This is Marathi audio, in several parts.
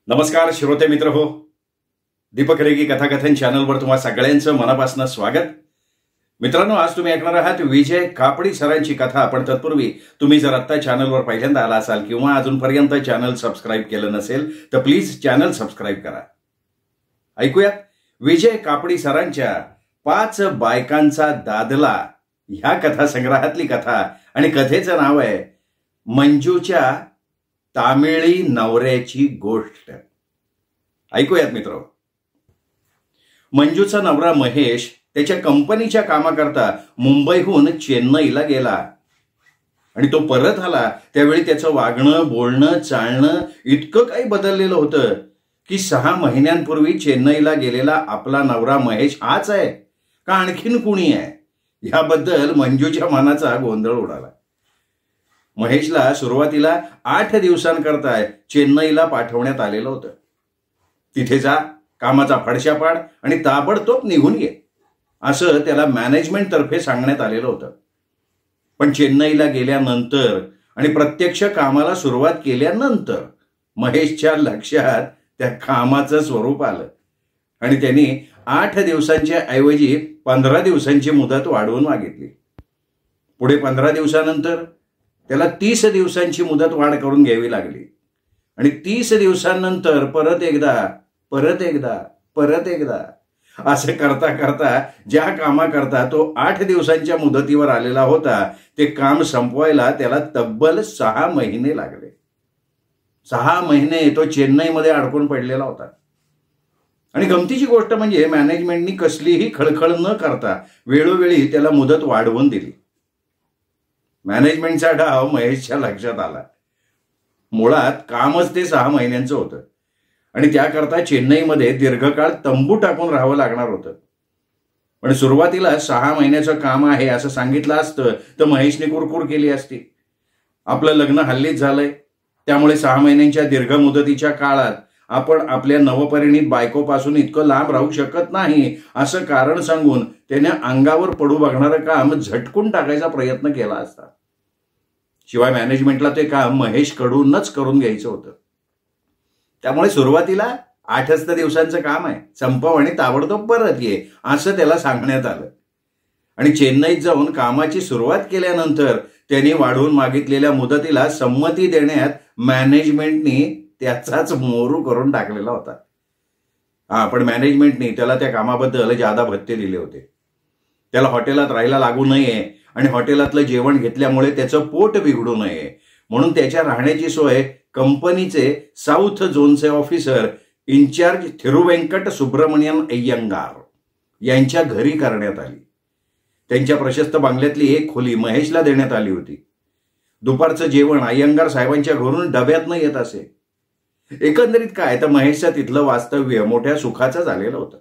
नमस्कार श्रोते मित्र हो, दीपक रेगी कथाकथन चॅनलवर तुम्हा सगळ्यांचं मनापासून स्वागत. मित्रांनो, आज तुम्ही ऐकणार आहात विजय कापडी सरांची कथा. पण तत्पूर्वी तुम्ही जर आत्ता चॅनलवर पहिल्यांदा आला असाल किंवा अजूनपर्यंत चॅनल सबस्क्राईब केलं नसेल तर प्लीज चॅनल सबस्क्राईब करा. ऐकूयात विजय कापडी सरांच्या 5 बायकांचा दादला ह्या कथासंग्रहातली कथा. आणि कथेचं नाव आहे मंजूच्या तामिळी नवऱ्याची गोष्ट. ऐकूयात मित्र. मंजूचा नवरा महेश त्याच्या कंपनीच्या कामाकरता मुंबईहून चेन्नईला गेला आणि तो परत आला त्यावेळी त्याचं वागणं, बोलणं, चालणं इतकं काही बदललेलं होतं की 6 महिन्यांपूर्वी चेन्नईला गेलेला आपला नवरा महेश हाच आहे का आणखीन कुणी आहे याबद्दल मंजूच्या मनाचा गोंधळ उडाला. महेशला सुरुवातीला 8 दिवसांकरता चेन्नईला पाठवण्यात आलेलं होतं. तिथे जा, कामाचा फडशा पाड आणि ताबडतोब निघून ये असं त्याला मॅनेजमेंट तर्फे सांगण्यात आलेलं होतं. पण चेन्नईला गेल्यानंतर आणि प्रत्यक्ष कामाला सुरुवात केल्यानंतर महेशच्या लक्षात त्या कामाचं स्वरूप आलं आणि त्यांनी 8 दिवसांच्या ऐवजी 15 दिवसांची मुदत वाढवून मागितली. पुढे 15 दिवसानंतर त्याला 30 दिवसांची मुदत वाढ करून घ्यावी लागली आणि 30 दिवसांनंतर परत एकदा असं करता करता ज्या कामाकरता तो 8 दिवसांच्या मुदतीवर आलेला होता ते काम संपवायला त्याला तब्बल 6 महिने लागले. 6 महिने तो चेन्नईमध्ये अडकून पडलेला होता. आणि गमतीची गोष्ट म्हणजे मॅनेजमेंटनी कसलीही खळखळ न करता वेळोवेळी त्याला मुदत वाढवून दिली. मॅनेजमेंटचा डाव महेशच्या लक्षात आला. मुळात कामच ते 6 महिन्यांचं होतं आणि त्याकरता चेन्नईमध्ये दीर्घकाळ तंबू टाकून राहावं लागणार होतं. पण सुरुवातीला 6 महिन्याचं काम आहे असं सांगितलं असतं तर महेशने कुरकुर केली असती. आपलं लग्न हल्लीच झालंय, त्यामुळे 6 महिन्यांच्या दीर्घ मुदतीच्या काळात आपण आपल्या नवपरिणीत बायकोपासून इतकं लांब राहू शकत नाही असं कारण सांगून त्याने अंगावर पडू बघणारं काम झटकून टाकायचा प्रयत्न केला असता. शिवाय मॅनेजमेंटला ते काम महेशकडूनच करून घ्यायचं होतं. त्यामुळे सुरुवातीला 8च दिवसांचं काम आहे, संपव आणि ताबडतोब परत ये असं त्याला सांगण्यात आलं. आणि चेन्नईत जाऊन कामाची सुरुवात केल्यानंतर त्यांनी वाढवून मागितलेल्या मुदतीला संमती देण्यात मॅनेजमेंटनी त्याचाच मोरू करून टाकलेला होता. पण मॅनेजमेंटनी त्याला त्या कामाबद्दल जादा भत्ते दिले होते. त्याला हॉटेलात राहायला लागू नये आणि हॉटेलातलं जेवण घेतल्यामुळे त्याचं पोट बिघडू नये म्हणून त्याच्या राहण्याची सोय कंपनीचे साऊथ झोनचे ऑफिसर इन्चार्ज थिरुवेंकट सुब्रमण्यन अय्यंगार यांच्या घरी करण्यात आली. त्यांच्या प्रशस्त बंगल्यातली एक खोली महेशला देण्यात आली होती. दुपारचं जेवण अय्यंगार साहेबांच्या घरून डब्यातनं येत असे. एकंदरीत काय तर महेशच्या तिथलं वास्तव्य मोठ्या सुखाचं झालेलं होतं.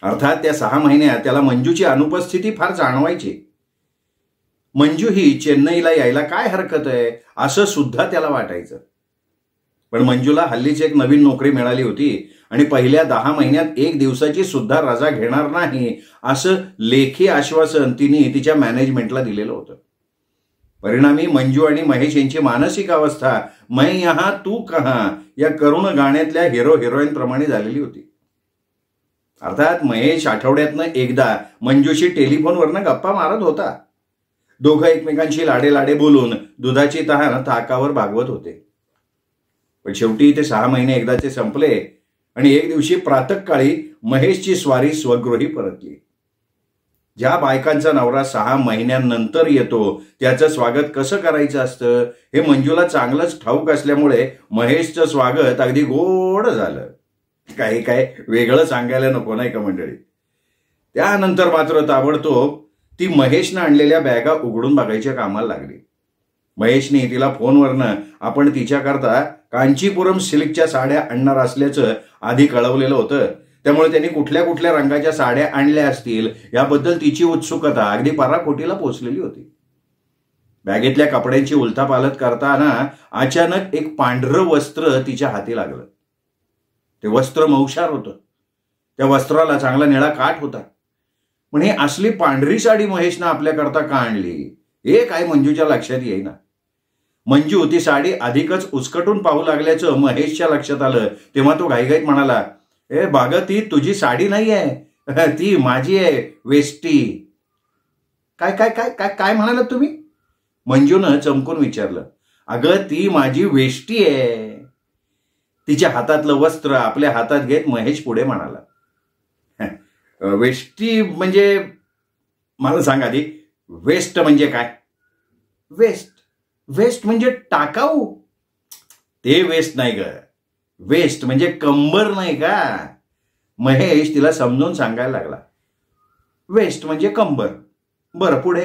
अर्थात त्या 6 महिन्यात त्याला मंजूची अनुपस्थिती फार जाणवायची. मंजू ही चेन्नईला यायला काय हरकत आहे असं सुद्धा त्याला वाटायचं. पण मंजूला हल्लीच एक नवीन नोकरी मिळाली होती आणि पहिल्या 10 महिन्यात 1 दिवसाची सुद्धा रजा घेणार नाही असं लेखी आश्वासन तिने तिच्या मॅनेजमेंटला दिलेलं होतं. परिणामी मंजू आणि महेश यांची मानसिक अवस्था मैं यहां तू कहां या करुण गाण्यातल्या हिरो हिरोईन प्रमाणे झालेली होती. अर्थात महेश आठवड्यातनं एकदा मंजूशी टेलिफोनवरनं गप्पा मारत होता. दोघं एकमेकांशी लाडे लाडे बोलून दुधाची तहान ताकावर भागवत होते. पण शेवटी ते 6 महिने एकदाचे संपले आणि एक दिवशी प्रातःकाळी महेशची स्वारी स्वगृही परतली. ज्या बायकांचा नवरा 6 महिन्यांनंतर येतो त्याचं स्वागत कसं करायचं असतं हे मंजूला चांगलंच ठाऊक असल्यामुळे महेशचं स्वागत अगदी गोड झालं. काय वेगळं सांगायला नको नाही का मंडळी. त्यानंतर मात्र ताबडतोब ती महेशनं आणलेल्या बॅगा उघडून बघायच्या कामाला लागली. महेशने तिला फोनवरनं आपण तिच्याकरता कांचीपुरम सिल्कच्या साड्या आणणार असल्याचं आधी कळवलेलं होतं. त्यामुळे त्यांनी कुठल्या कुठल्या रंगाच्या साड्या आणल्या असतील याबद्दल तिची उत्सुकता अगदी पराकोटीला पोचलेली होती. बॅगेतल्या कपड्यांची उलथापालथ करताना अचानक एक पांढरं वस्त्र तिच्या हाती लागलं. ते वस्त्र मौशार होतं. त्या वस्त्राला चांगला निळा काठ होता. पण ही असली पांढरी साडी महेशनं आपल्याकरता का आणली हे काय मंजूच्या लक्षात येईना. मंजू ती साडी अधिकच उचकटून पाहू लागल्याचं महेशच्या लक्षात आलं. तेव्हा तो घाईघाईत म्हणाला, ए बाग, ती तुझी साडी नाही आहे, ती माझी आहे, वेष्टी. काय काय काय काय काय म्हणालात तुम्ही? मंजूनं चमकून विचारलं. अगं, ती माझी वेष्टी आहे. तिच्या हातातलं वस्त्र आपल्या हातात घेत महेश पुढे म्हणाला, वेष्टी म्हणजे मला सांग आधी, वेस्ट म्हणजे काय? वेस्ट वेस्ट म्हणजे टाकाऊ. ते वेस्ट नाही ग, वेस्ट म्हणजे कंबर नाही का? महेश तिला समजून सांगायला लागला. वेस्ट म्हणजे कंबर. बरं, पुढे?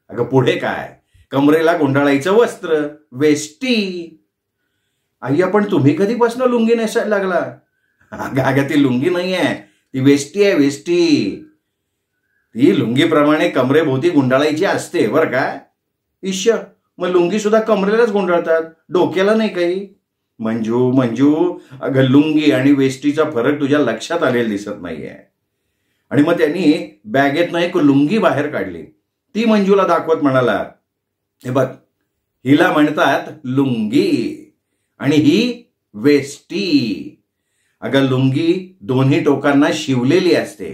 अगं पुढे काय, कमरेला गुंडाळायचं वस्त्र, वेष्टी. अय्या, पण तुम्ही कधीपासून लुंगी नेसायला लागला? अगं ती लुंगी नाही आहे, ती वेष्टी आहे, वेष्टी. ती लुंगीप्रमाणे कमरेभोवती गुंडाळायची असते बरं का. ईश्य, मग लुंगी सुद्धा कमरेलाच गुंडाळतात, डोक्याला नाही काही. मंजू मंजू, अगं लुंगी आणि वेष्टीचा फरक तुझ्या लक्षात आलेला दिसत नाहीये. आणि मग त्यांनी बॅगेतनं एक लुंगी बाहेर काढली. ती मंजूला दाखवत म्हणाला, हे बघ, हिला म्हणतात लुंगी आणि ही वेष्टी. अगं लुंगी दोन्ही टोकांना शिवलेली असते,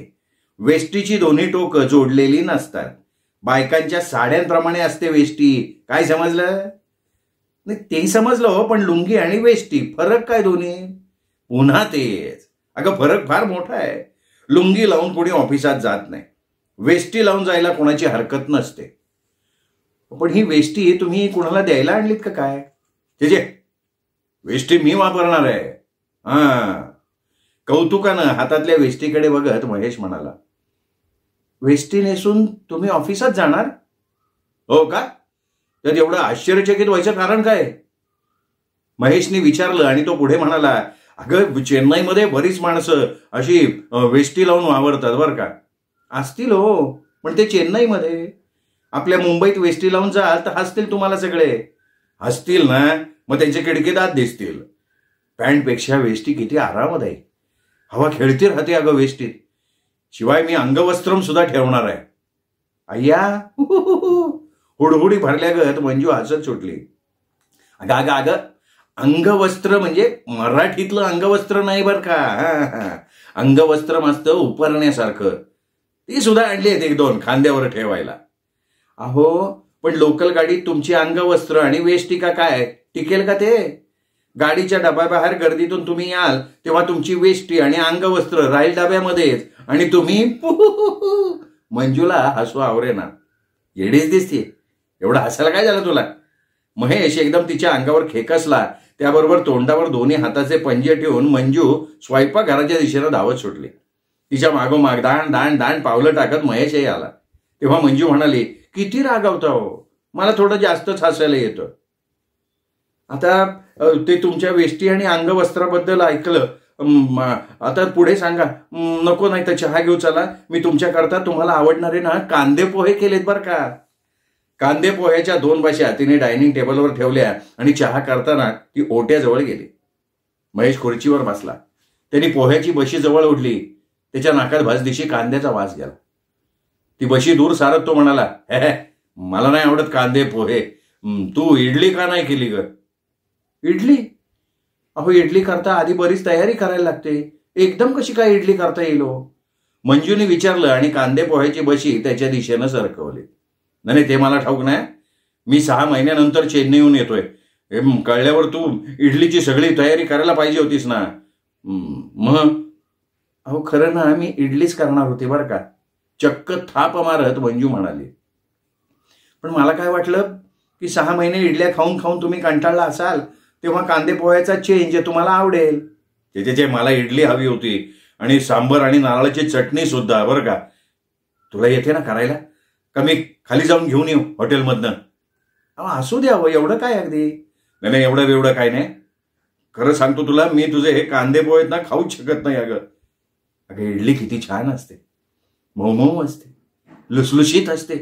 वेष्टीची दोन्ही टोकं जोडलेली नसतात. बायकांच्या साड्यांप्रमाणे असते वेष्टी. काय समजलं? नाही ते समजलं हो, पण लुंगी आणि वेष्टी फरक काय दोन्ही? पुन्हा तेच. अगं फरक फार मोठा आहे. लुंगी लावून कोणी ऑफिसात जात नाही, वेष्टी लावून जायला कोणाची हरकत नसते. पण ही वेष्टी तुम्ही कुणाला द्यायला आणलीत का काय? जे वेष्टी मी वापरणार आहे. कौतुकानं हातातल्या वेष्टीकडे बघत महेश म्हणाला, वेष्टी नेसून तुम्ही ऑफिसात जाणार? हो का? त्यात एवढं आश्चर्यचकित व्हायचं कारण काय? महेशने विचारलं आणि तो पुढे म्हणाला, अगं चेन्नईमध्ये बरीच माणसं अशी वेष्टी लावून वावरतात बरं का. असतील हो, पण ते चेन्नईमध्ये. आपल्या मुंबईत वेष्टी लावून जाल तर हसतील तुम्हाला सगळे. हसतील ना, मग त्यांचे खिडकी दात दिसतील. पॅन्टपेक्षा वेष्टी किती आरामदायी आहे. हवा खेळती राहते अगं वेष्टीत. शिवाय मी अंगवस्त्रम सुद्धा ठेवणार आहे. अय्या, हुडहुडी भरल्यागत मंजू हसत सुटली. अगं अगं अगं, अंगवस्त्र म्हणजे मराठीतलं अंगवस्त्र नाही बरं का. अंगवस्त्रम असतं उपरण्यासारखं. ती सुद्धा आणली आहेत एक दोन खांद्यावर ठेवायला. अहो, पण लोकल गाडीत तुमची अंगवस्त्र आणि वेष्टी का काय टिकेल का ते? गाडीच्या डब्याबाहेर गर्दीतून तुम्ही याल तेव्हा तुमची वेष्टी आणि अंगवस्त्र राहील डब्यामध्येच आणि तुम्ही मंजूला हसू आवरेना. येडीच दिसते. एवढं हसायला काय झालं तुला? महेश एकदम तिच्या अंगावर खेकसला. त्याबरोबर तोंडावर दोन्ही हाताचे पंजे ठेवून मंजू स्वयंपाकघराच्या दिशेनं धावत सुटली. तिच्या मागोमाग दाण दाण दाण पावलं टाकत महेशही आला. तेव्हा मंजू म्हणाली, किती रागावता हो, मला थोडं जास्तच हसायला येतं. आता ते तुमच्या वेष्टी आणि अंगवस्त्राबद्दल ऐकलं, आता पुढे सांगा. नको, नाही तर चहा घेऊ चला. मी तुमच्याकरता तुम्हाला आवडणारे ना कांदे पोहे केलेत बरं का. कांदे पोह्याच्या 2 बश्या तिने डायनिंग टेबलवर ठेवल्या आणि चहा करताना ती ओट्याजवळ गेली. महेश खुर्चीवर बसला. त्यांनी पोह्याची बशी जवळ ओढली. त्याच्या नाकात भाजदिशी कांद्याचा वास गेला. ती बशी दूर सारत तो म्हणाला, हे मला नाही आवडत कांदे पोहे. तू इडली का नाही केली ग? इडली? अहो, इडली करता आधी बरीच तयारी करायला लागते. एकदम कशी काय इडली करता येईल हो? मंजूने विचारलं आणि कांदे पोह्याची बशी त्याच्या दिशेनं सरकवली. नाही ते मला ठाऊक नाही. मी 6 महिन्यानंतर चेन्नईहून येतोय. कळल्यावर तू इडलीची सगळी तयारी करायला पाहिजे होतीस ना. मग अहो, खरं ना, मी इडलीच करणार होते बरं का, चक्क थाप मारत मंजू म्हणाली. पण मला काय वाटलं की 6 महिने इडल्या खाऊन खाऊन तुम्ही कंटाळला असाल तेव्हा कांदे पोह्याचा चेंज तुम्हाला आवडेल. त्याचे मला इडली हवी होती आणि सांबर आणि नारळाची चटणी सुद्धा बरं का. तुला येते ना करायला? का मी खाली जाऊन घेऊन येऊ हॉटेलमधनं? असू द्यावं, एवढं काय अगदी. नाही एवढं काय नाही. खरं सांगतो तुला, मी तुझे हे कांदे पोहेत ना खाऊच शकत नाही अगं. अगं इडली किती छान असते, मऊ मऊ असते, लुसलुशीत असते.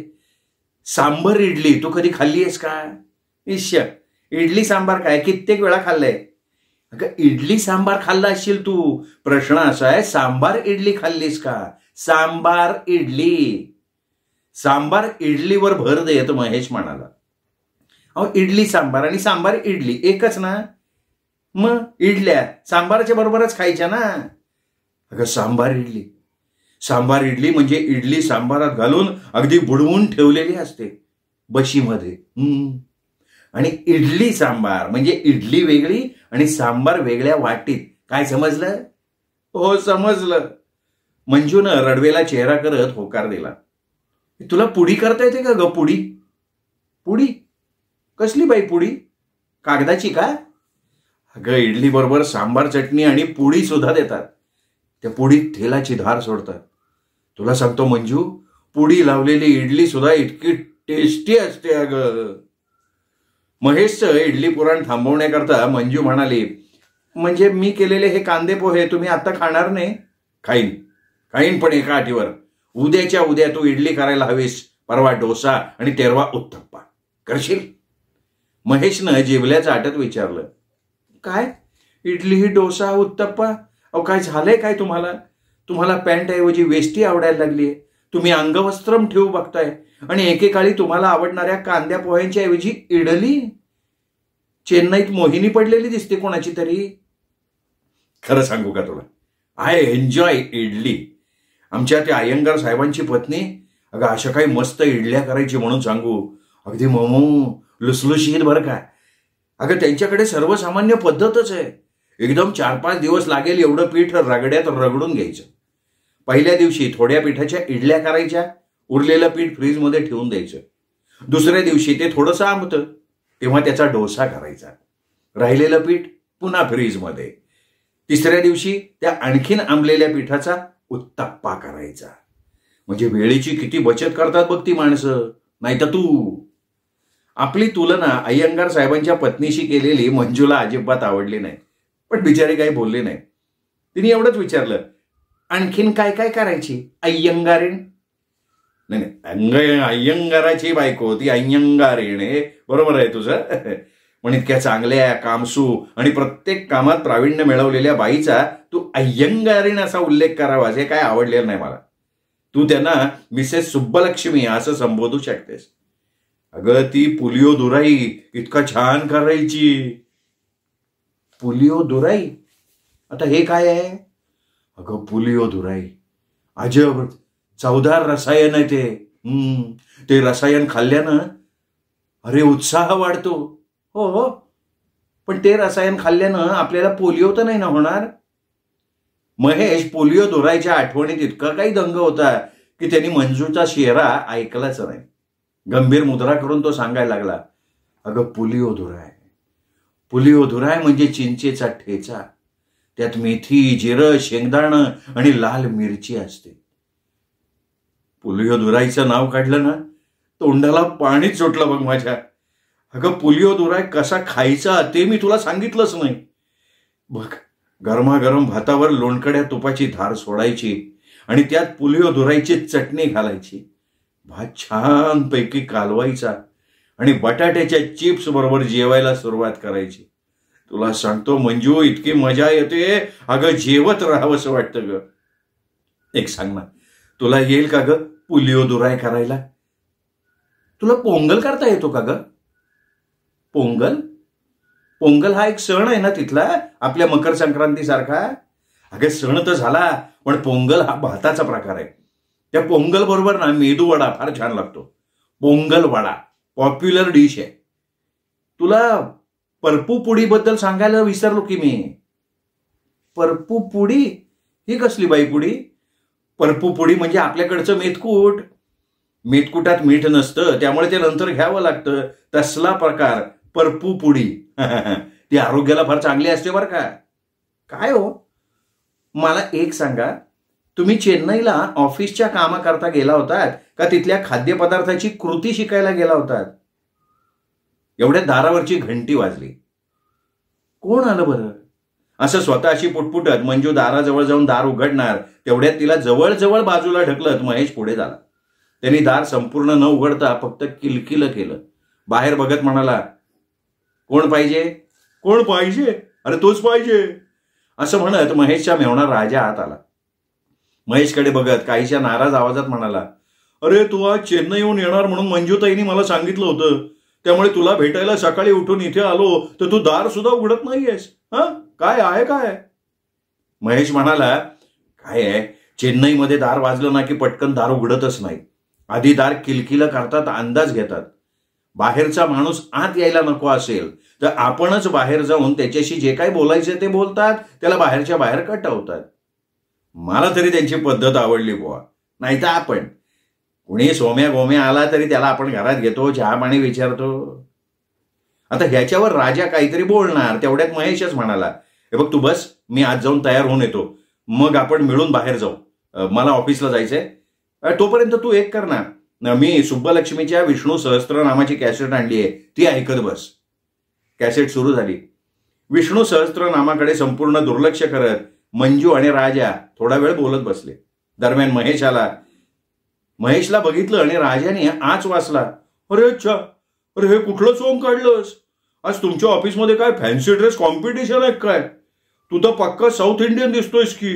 सांबर इडली तू कधी खाल्ली आहेस का? इश्य, इडली सांबार काय कित्येक वेळा खाल्लंय. अगं इडली सांबार खाल्ला असशील तू. प्रश्न असा आहे, सांबार इडली खाल्लीस का? सांबार इडली. सांबार इडलीवर भर देत महेश म्हणाला. अहो इडली सांबार आणि सांबार इडली एकच ना. मग इडल्या सांबाराच्या बरोबरच खायच्या ना. अगं सांबार इडली, सांबार इडली म्हणजे इडली सांबारात घालून अगदी बुडवून ठेवलेली असते बशीमध्ये. आणि इडली सांबार म्हणजे इडली वेगळी आणि सांबार वेगळ्या वाटीत. काय समजलं? हो समजलं. मंजूनं रडवेला चेहरा करत होकार दिला. तुला पुडी करता येते का ग? पुडी? पुडी कसली बाई पुडी? कागदाची का? अगं इडली बरोबर सांबार चटणी आणि पुडी सुद्धा देतात. त्या पुडीत तेलाची धार सोडतात. तुला सांगतो मंजू, पुडी लावलेली इडली सुद्धा इतकी टेस्टी असते अगं. महेशचं इडली पुराण थांबवण्याकरता मंजू म्हणाली, म्हणजे मी केलेले हे कांदे पोहे तुम्ही आता खाणार नाही? खाईन खाईन, पण एका अटीवर. उद्याच्या उद्या तू इडली करायला हवीस. परवा डोसा आणि तेरवा उत्तप्पा करशील? महेशनं जिभल्याचं आटत विचारलं. काय इडली, डोसा, उत्तप्पा? अहो काय झालंय काय तुम्हाला? तुम्हाला पॅन्टऐवजी वेष्टी आवडायला लागलीये. तुम्ही अंगवस्त्रम ठेवू बघताय आणि एकेकाळी तुम्हाला आवडणाऱ्या कांद्या पोह्यांच्या ऐवजी इडली. चेन्नईत मोहिनी पडलेली दिसते कोणाची तरी. खरं सांगू का तुला, आय एन्जॉय इडली. आमच्या त्या अय्यंगार साहेबांची पत्नी अगं अशा काही मस्त इडल्या करायची म्हणून सांगू, अगदी मऊ लुसलुशीत बरं का. अगं त्यांच्याकडे सर्वसामान्य पद्धतच आहे. एकदम 4-5 दिवस लागेल एवढं पीठ रगड्यात रगडून घ्यायचं. पहिल्या दिवशी थोड्या पिठाच्या इडल्या करायच्या, उरलेलं पीठ फ्रीजमध्ये ठेवून द्यायचं. दुसऱ्या दिवशी ते थोडंसं आंबतं तेव्हा त्याचा डोसा करायचा. राहिलेलं पीठ पुन्हा फ्रीजमध्ये. तिसऱ्या दिवशी त्या आणखीन आंबलेल्या पिठाचा उत्तप्पा करायचा. म्हणजे वेळेची किती बचत करतात बघ ती माणसं. नाही तर तू. आपली तुलना अय्यंगार साहेबांच्या पत्नीशी केलेली मंजूला अजिबात आवडली नाही, पण बिचारी काही बोलली नाही. तिने एवढंच विचारलं, आणखीन काय काय करायची अय्यंगारीण? नाही, अय्यंगाराची बायको ती अय्यंगारीण आहे. बरोबर आहे तुझं. पण इतक्या चांगल्या, कामसू आणि प्रत्येक कामात प्रावीण्य मिळवलेल्या बाईचा तू अय्यंगारीण असा उल्लेख करावा हे काय आवडलेलं नाही मला. तू त्यांना मिसेस सुब्बलक्ष्मी असं संबोधू शकतेस. अगं ती पुलिओ दुराई इतका छान करायची. पुलिओ दुराई? आता हे काय आहे? अगं पुलिओ दुराई अजब चवदार रसायन आहे ते. ते रसायन खाल्ल्यानं अरे उत्साह वाढतो. हो हो, पण ते रसायन खाल्ल्यानं आपल्याला पोलिओ तर नाही ना होणार? महेश पोलिओ दुराईच्या आठवणीत इतका काही दंग होता की त्यांनी मंजूचा शेरा ऐकलाच नाही. गंभीर मुद्रा करून तो सांगायला लागला, अगं पुलिओ दुराई, पुलिओ दुराई म्हणजे चिंचेचा ठेचा. त्यात मेथी, जिरं, शेंगदाणं आणि लाल मिरची असते. पुलिओ दुराईचं नाव काढलं ना तोंडाला पाणीच सुटलं बघ माझ्या. अगं पुलिओ दुराई कसा खायचा ते मी तुला सांगितलंच नाही. बघ, गरमागरम भातावर लोणकड्या तुपाची धार सोडायची आणि त्यात पुलिओ दुराईची चटणी घालायची. भात छानपैकी कालवायचा आणि बटाट्याच्या चिप्स बरोबर जेवायला सुरुवात करायची. तुला सांगतो मंजू, इतकी मजा येते अगं जेवत राहावंसं वाटतं ग. एक सांग ना, तुला येईल का ग पुलिओ दुराई करायला? तुला पोंगल करता येतो का ग? पोंगल? पोंगल हा एक सण आहे ना तिथला, आपल्या मकर संक्रांती सारखा. अगं सण तर झाला, पण पोंगल हा भाताचा प्रकार आहे. त्या पोंगल बरोबर ना मेदू वडा फार छान लागतो. पोंगल वडा पॉप्युलर डिश आहे. तुला परपू पुडी बद्दल सांगायला विसरलो की मी. परपू पुडी ही कसली बाई पुडी? परपू पुडी म्हणजे आपल्याकडचं मेथकूट. मेथकुटात मीठ नसतं त्यामुळे ते नंतर घ्यावं लागतं, तसला प्रकार परपू पुडी. ती आरोग्याला फार चांगली असते बरं का. काय हो, मला एक सांगा, तुम्ही चेन्नईला ऑफिसच्या कामाकरता गेला होतात का तिथल्या खाद्यपदार्थाची कृती शिकायला गेला होतात? एवढ्या दारावरची घंटी वाजली. कोण आलं बरं? असं स्वतःशी पुटपुटत मंजू दाराजवळ जाऊन दार उघडणार तेवढ्यात तिला जवळजवळ बाजूला ढकलत महेश पुढे झाला. त्यांनी दार संपूर्ण न उघडता फक्त किलकिल केलं. बाहेर बघत म्हणाला, कोण पाहिजे? कोण पाहिजे? अरे तोच पाहिजे. असं म्हणत महेशच्या मेवणा राजा आत आला. महेशकडे बघत काहीशा नाराज आवाजात म्हणाला, अरे तू आज चेन्नईहून येणार म्हणून मंजूताईंनी मला सांगितलं होतं. त्यामुळे तुला भेटायला सकाळी उठून इथे आलो तर तू दार सुद्धा उघडत नाहीयेस. काय आहे काय? महेश म्हणाला, काय आहे, चेन्नईमध्ये दार वाजलं ना की पटकन दार उघडतच नाही. आधी दार किलकिलं करतात, अंदाज घेतात. बाहेरचा माणूस आत यायला नको असेल तर आपणच बाहेर जाऊन त्याच्याशी जे काही बोलायचे ते बोलतात, त्याला बाहेरच्या बाहेर कटवतात. मला तरी त्यांची पद्धत आवडली बुवा. नाही तर आपण कुणी सोम्या गोम्या आला तरी त्याला आपण घरात घेतो, चहा पाणी विचारतो. आता ह्याच्यावर राजा काहीतरी बोलणार, तेवढ्यात महेशच म्हणाला, हे बघ तू बस, मी आज जाऊन तयार होऊन येतो, मग आपण मिळून बाहेर जाऊ, मला ऑफिसला जायचंय. तोपर्यंत तू एक कर ना, मी सुब्बलक्ष्मीच्या विष्णू सहस्त्रनामाची कॅसेट आणली आहे, ती ऐकत बस. कॅसेट सुरू झाली. विष्णू सहस्त्रनामाकडे संपूर्ण दुर्लक्ष करत मंजू आणि राजा थोडा वेळ बोलत बसले. दरम्यान महेश आला. महेशला बघितलं आणि राजाने आच वाचला. अरे अच्छा, अरे हे कुठलं सोंग काढलंस? आज तुमच्या ऑफिसमध्ये काय फॅन्सी ड्रेस कॉम्पिटिशन आहे काय? तू तर पक्का साऊथ इंडियन दिसतोयस की.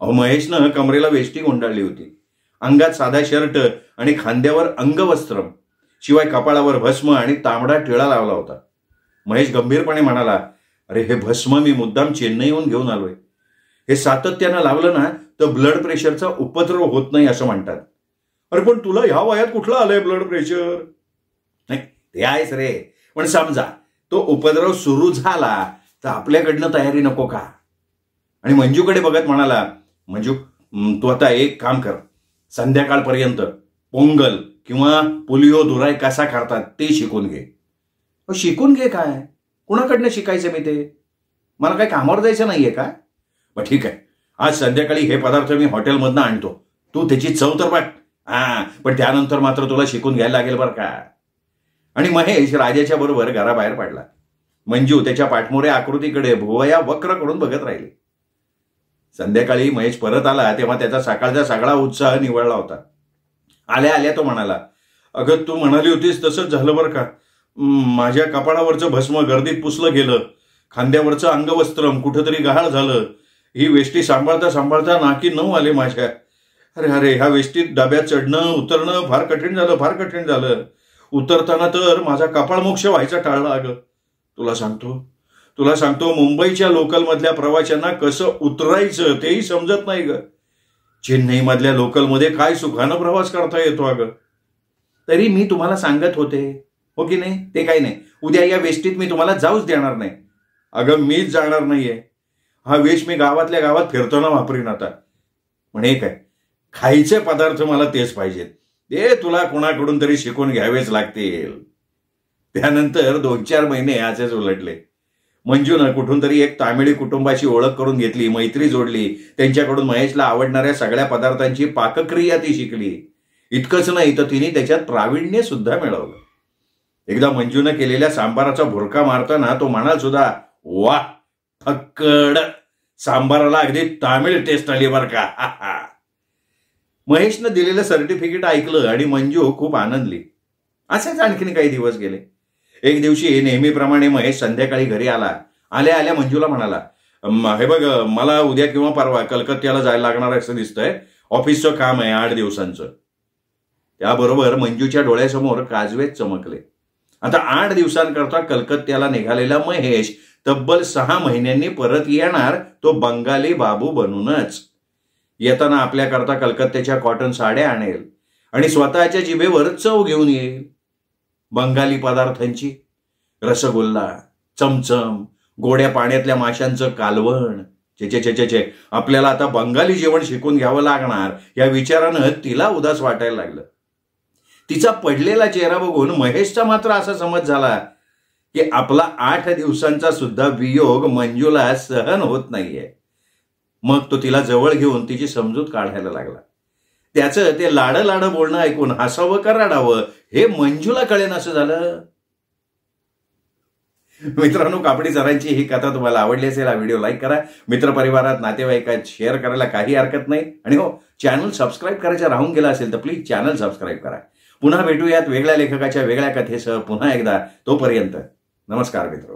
अहो, महेशनं कमरेला वेष्टी गुंडाळली होती, अंगात साधा शर्ट आणि खांद्यावर अंगवस्त्रम, शिवाय कपाळावर भस्म आणि तांबडा टिळा लावला होता. महेश गंभीरपणे म्हणाला, अरे हे भस्म मी मुद्दाम चेन्नईहून घेऊन आलोय. हे सातत्यानं लावलं ना तर ब्लड प्रेशरचा उपद्रव होत नाही असं म्हणतात. अरे पण तुला ह्या वयात कुठलं आलंय ब्लड प्रेशर? नाही ते आहेच रे, पण समजा तो उपद्रव सुरू झाला तर आपल्याकडनं तयारी नको का? आणि मंजूकडे बघत म्हणाला, मंजू तू आता एक काम कर, संध्याकाळपर्यंत पोंगल किंवा पोलिओ दुराई कसा करतात ते शिकून घे. शिकून घे काय? कुणाकडनं शिकायचं मी ते? मला काही कामावर जायचं नाहीये का? मग ठीक आहे, आज संध्याकाळी हे पदार्थ मी हॉटेलमधनं आणतो, तू त्याची चव तर बघ. पण त्यानंतर मात्र तुला शिकून घ्यायला लागेल बरं का. आणि महेश राजाच्या बरोबर घराबाहेर पडला. मंजू त्याच्या पाठमोऱ्या आकृतीकडे भुवया वक्र करून बघत राहिली. संध्याकाळी महेश परत आला तेव्हा त्याचा सकाळचा सगळा उत्साह निवळला होता. आल्या आल्या तो म्हणाला, अगं तू म्हणाली होतीस तसंच झालं बरं का. माझ्या कपाळावरचं भस्म गर्दीत पुसलं गेलं, खांद्यावरचं अंगवस्त्रम कुठंतरी गहाळ झालं, ही वेष्टी सांभाळता सांभाळता नाकी नऊ आले माझ्या. अरे अरे, ह्या वेष्टीत डब्यात चढणं उतरणं फार कठीण झालं. उतरताना तर माझा कपाळमोक्ष व्हायचा टाळला. अगं तुला सांगतो मुंबईच्या लोकलमधल्या प्रवाशांना कसं उतरायचं तेही समजत नाही ग. चेन्नईमधल्या लोकलमध्ये काय सुखानं प्रवास करता येतो अगं. तरी मी तुम्हाला सांगत होते हो की नाही, ते काही नाही, उद्या या वेष्टीत मी तुम्हाला जाऊच देणार नाही. अगं मीच जाणार नाहीये, हा वेश मी गावातल्या गावात फिरताना वापरीन आता. म्हणे काय खायचे पदार्थ मला तेच पाहिजेत, ते तुला कोणाकडून तरी शिकून घ्यावेच लागतील. त्यानंतर 2-4 महिने असेच उलटले. मंजूनं कुठून तरी एक तामिळी कुटुंबाची ओळख करून घेतली, मैत्री जोडली. त्यांच्याकडून महेशला आवडणाऱ्या सगळ्या पदार्थांची पाकक्रिया ती शिकली. इतकंच नाही तर तिने त्याच्यात प्रावीण्य सुद्धा मिळवलं. एकदा मंजूनं केलेल्या सांबाराचा भुरका मारताना तो म्हणाल सुद्धा, वा फक्कड, सांबाराला अगदी तामिळ टेस्ट आली बरं का. महेशनं दिलेलं सर्टिफिकेट ऐकलं आणि मंजू खूप आनंदली. असेच आणखीन काही दिवस गेले. एक दिवशी नेहमीप्रमाणे महेश संध्याकाळी घरी आला. आल्या आल्या मंजूला म्हणाला, हे बघ, मला उद्या किंवा परवा कलकत्त्याला जायला लागणार असं दिसतंय, ऑफिसचं काम आहे 8 दिवसांचं. त्याबरोबर मंजूच्या डोळ्यासमोर काजवेच चमकले. आता 8 दिवसांकरता कलकत्त्याला निघालेला महेश तब्बल 6 महिन्यांनी परत येणार, तो बंगाली बाबू बनूनच. येताना आपल्याकरता कलकत्त्याच्या कॉटन साड्या आणेल आणि स्वतःच्या जिभेवर चव घेऊन येईल. बंगाली पदार्थांची, रसगुल्ला, चमचम, गोड्या पाण्यातल्या माशांचं कालवण. चे आपल्याला आता बंगाली जेवण शिकून घ्यावं लागणार या विचारानं तिला उदास वाटायला लागलं. तिचा पडलेला चेहरा बघून महेशचा मात्र असा समज झाला की आपला 8 दिवसांचा सुद्धा वियोग मंजूला सहन होत नाहीये. मग तो तिला जवळ घेऊन तिची समजूत काढायला लागला. त्याचं ते लाडं बोलणं ऐकून हसावं का रडावं हे मंजूला कळेन असं झालं. मित्रांनो, कापडी सरांची ही कथा तुम्हाला आवडली असेल, हा व्हिडिओ लाईक करा, मित्रपरिवारात नातेवाईकात शेअर करायला काही हरकत नाही. आणि हो, चॅनल सबस्क्राईब करायचं राहून गेला असेल तर प्लीज चॅनल सबस्क्राईब करा. पुन्हा भेटूयात वेगळ्या लेखकाच्या वेगळ्या कथेसह पुन्हा एकदा. तोपर्यंत नमस्कार मित्र.